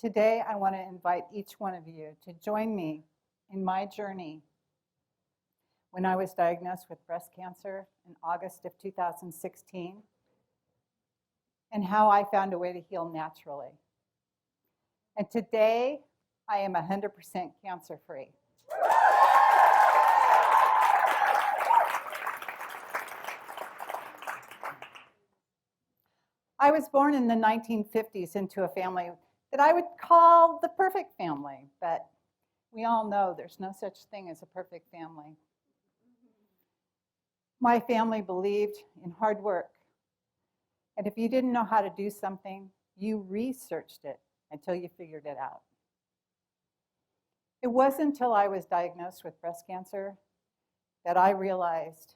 Today, I want to invite each one of you to join me in my journey when I was diagnosed with breast cancer in August of 2016 and how I found a way to heal naturally. And today, I am 100% cancer-free. I was born in the 1950s into a family that I would call the perfect family, but we all know there's no such thing as a perfect family. My family believed in hard work, and if you didn't know how to do something, you researched it until you figured it out. It wasn't until I was diagnosed with breast cancer that I realized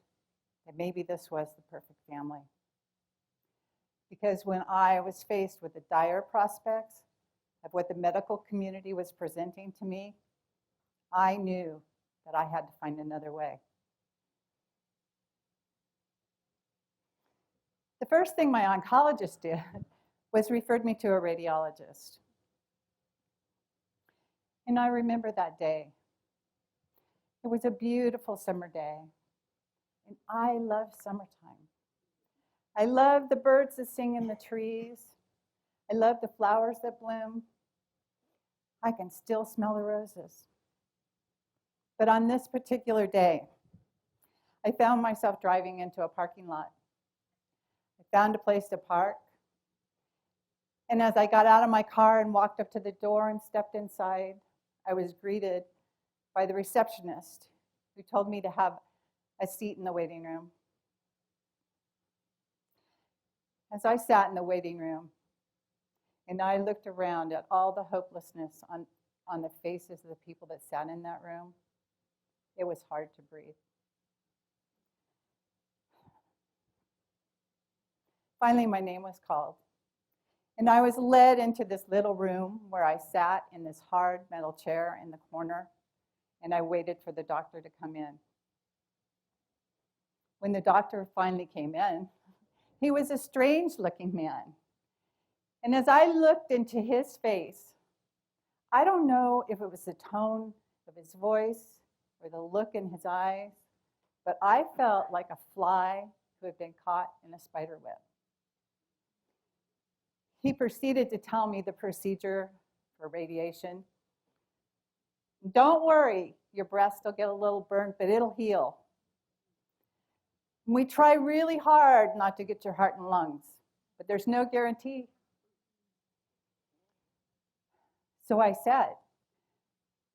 that maybe this was the perfect family. Because when I was faced with the dire prospects of what the medical community was presenting to me, I knew that I had to find another way. The first thing my oncologist did was referred me to a radiologist. And I remember that day. It was a beautiful summer day, and I love summertime. I love the birds that sing in the trees. I love the flowers that bloom. I can still smell the roses. But on this particular day, I found myself driving into a parking lot. I found a place to park. And as I got out of my car and walked up to the door and stepped inside, I was greeted by the receptionist who told me to have a seat in the waiting room. As I sat in the waiting room and I looked around at all the hopelessness on the faces of the people that sat in that room, it was hard to breathe. Finally, my name was called, and I was led into this little room where I sat in this hard metal chair in the corner, and I waited for the doctor to come in. When the doctor finally came in, he was a strange-looking man. And as I looked into his face, I don't know if it was the tone of his voice or the look in his eyes, but I felt like a fly who had been caught in a spider web. He proceeded to tell me the procedure for radiation. Don't worry, your breast will get a little burnt, but it'll heal. We try really hard not to get your heart and lungs, but there's no guarantee. So I said,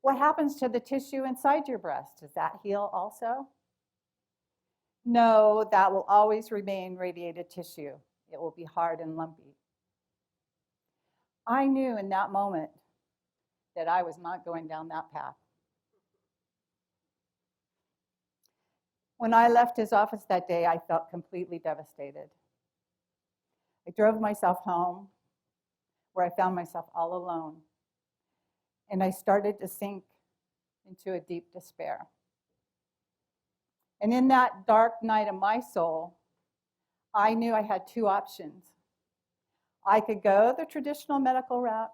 what happens to the tissue inside your breast? Does that heal also? No, that will always remain radiated tissue. It will be hard and lumpy. I knew in that moment that I was not going down that path. When I left his office that day, I felt completely devastated. I drove myself home, where I found myself all alone, and I started to sink into a deep despair. And in that dark night of my soul, I knew I had two options. I could go the traditional medical route,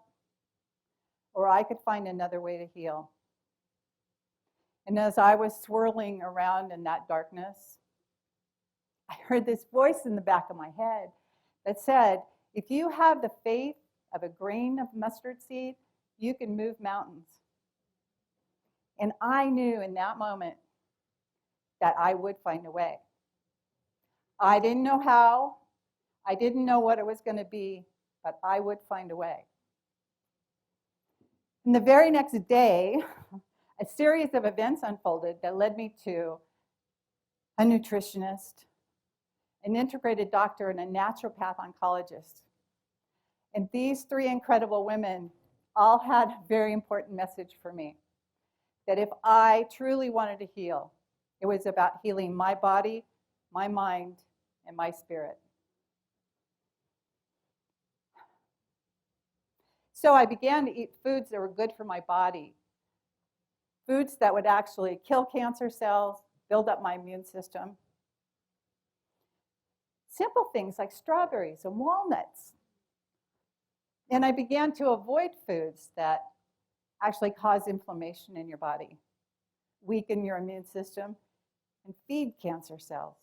or I could find another way to heal. And as I was swirling around in that darkness, I heard this voice in the back of my head that said, if you have the faith of a grain of mustard seed, you can move mountains. And I knew in that moment that I would find a way. I didn't know how, I didn't know what it was going to be, but I would find a way. And the very next day, a series of events unfolded that led me to a nutritionist, an integrated doctor, and a naturopath oncologist. And these three incredible women all had a very important message for me, that if I truly wanted to heal, it was about healing my body, my mind, and my spirit. So I began to eat foods that were good for my body, foods that would actually kill cancer cells, build up my immune system. Simple things like strawberries and walnuts. And I began to avoid foods that actually cause inflammation in your body, weaken your immune system, and feed cancer cells.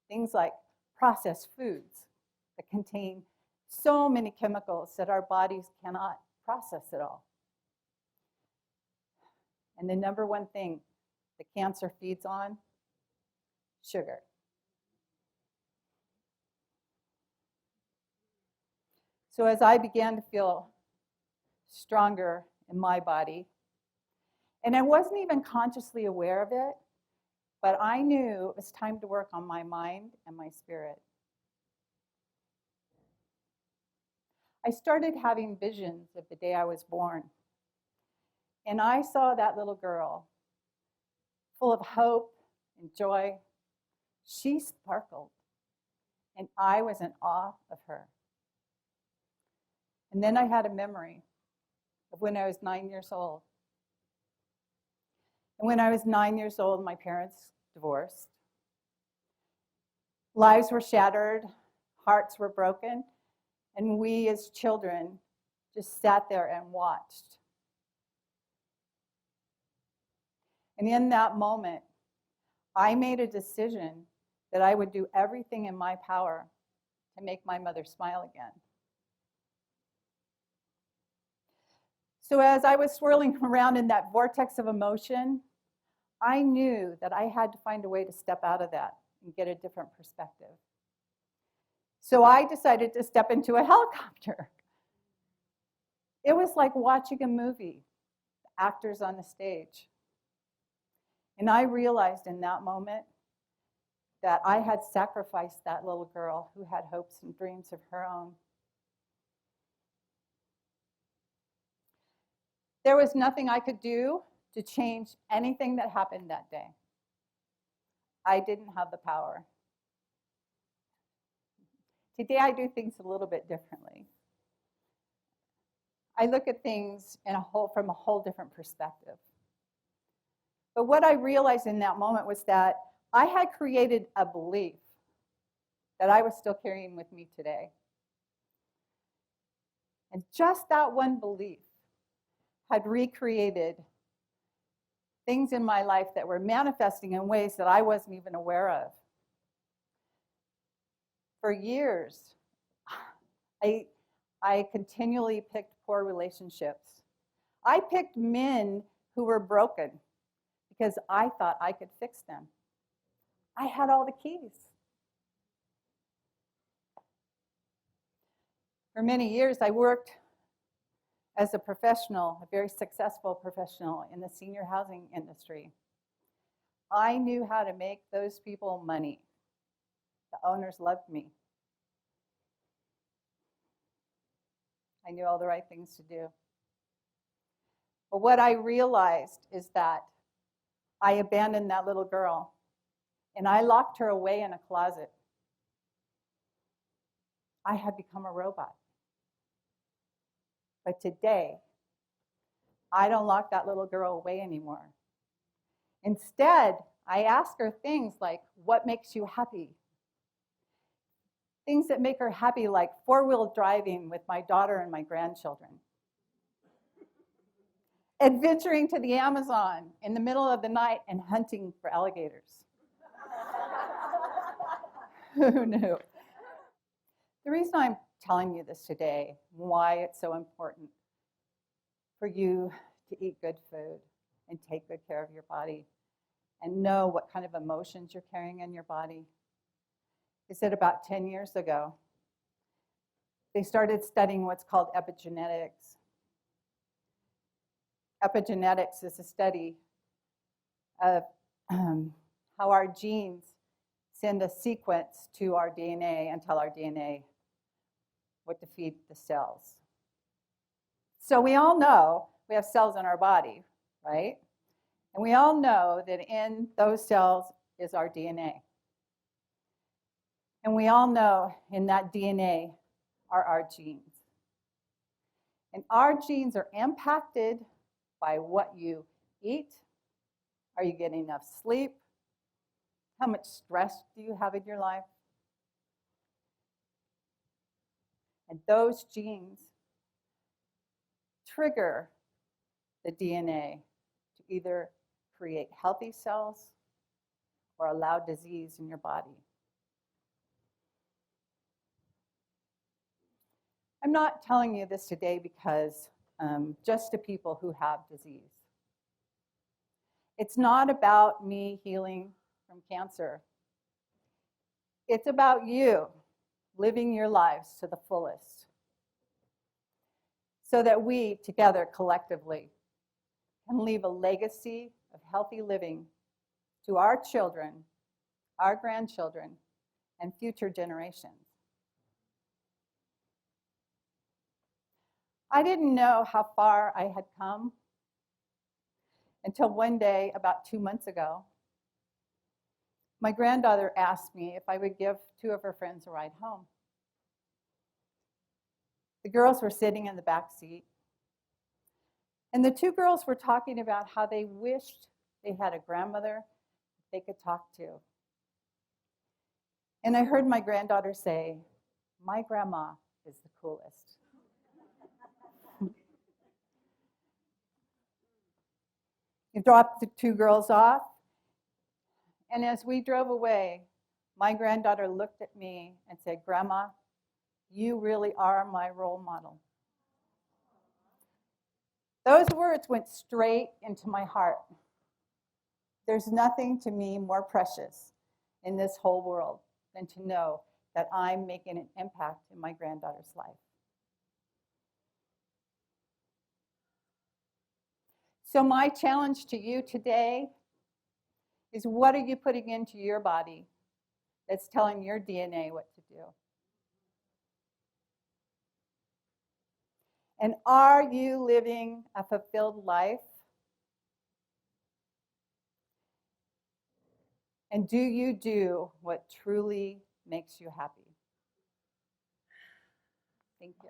Things like processed foods that contain so many chemicals that our bodies cannot process at all. And the number one thing the cancer feeds on, sugar. So as I began to feel stronger in my body, and I wasn't even consciously aware of it, but I knew it was time to work on my mind and my spirit. I started having visions of the day I was born. And I saw that little girl full of hope and joy. She sparkled, and I was in awe of her. And then I had a memory of when I was 9 years old. And when I was 9 years old, my parents divorced. Lives were shattered, hearts were broken, and we as children just sat there and watched. And in that moment, I made a decision that I would do everything in my power to make my mother smile again. So as I was swirling around in that vortex of emotion, I knew that I had to find a way to step out of that and get a different perspective. So I decided to step into a helicopter. It was like watching a movie, the actors on the stage. And I realized in that moment that I had sacrificed that little girl who had hopes and dreams of her own. There was nothing I could do to change anything that happened that day. I didn't have the power. Today I do things a little bit differently. I look at things from a whole different perspective. But what I realized in that moment was that I had created a belief that I was still carrying with me today. And just that one belief had recreated things in my life that were manifesting in ways that I wasn't even aware of. For years, I continually picked poor relationships. I picked men who were broken because I thought I could fix them. I had all the keys. For many years, I worked as a professional, a very successful professional in the senior housing industry. I knew how to make those people money. The owners loved me. I knew all the right things to do. But what I realized is that I abandoned that little girl and I locked her away in a closet. I had become a robot. But today, I don't lock that little girl away anymore. Instead, I ask her things like, what makes you happy? Things that make her happy, like four-wheel driving with my daughter and my grandchildren. Adventuring to the Amazon in the middle of the night and hunting for alligators. Who knew? The reason I'm telling you this today, why it's so important for you to eat good food and take good care of your body and know what kind of emotions you're carrying in your body, is that about 10 years ago, they started studying what's called epigenetics. Epigenetics is a study of how our genes send a sequence to our DNA and tell our DNA what to feed the cells. So we all know we have cells in our body, right? And we all know that in those cells is our DNA. And we all know in that DNA are our genes. And our genes are impacted by what you eat. Are you getting enough sleep? How much stress do you have in your life? And those genes trigger the DNA to either create healthy cells or allow disease in your body. I'm not telling you this today because just to people who have disease. It's not about me healing from cancer. It's about you living your lives to the fullest so that we together collectively can leave a legacy of healthy living to our children, our grandchildren, and future generations. I didn't know how far I had come until one day, about 2 months ago, my granddaughter asked me if I would give 2 of her friends a ride home. The girls were sitting in the back seat, and the 2 girls were talking about how they wished they had a grandmother they could talk to. And I heard my granddaughter say, "My grandma is the coolest." I dropped the 2 girls off, and as we drove away, my granddaughter looked at me and said, "Grandma, you really are my role model." Those words went straight into my heart. There's nothing to me more precious in this whole world than to know that I'm making an impact in my granddaughter's life. So my challenge to you today is, what are you putting into your body that's telling your DNA what to do? And are you living a fulfilled life? And do you do what truly makes you happy? Thank you.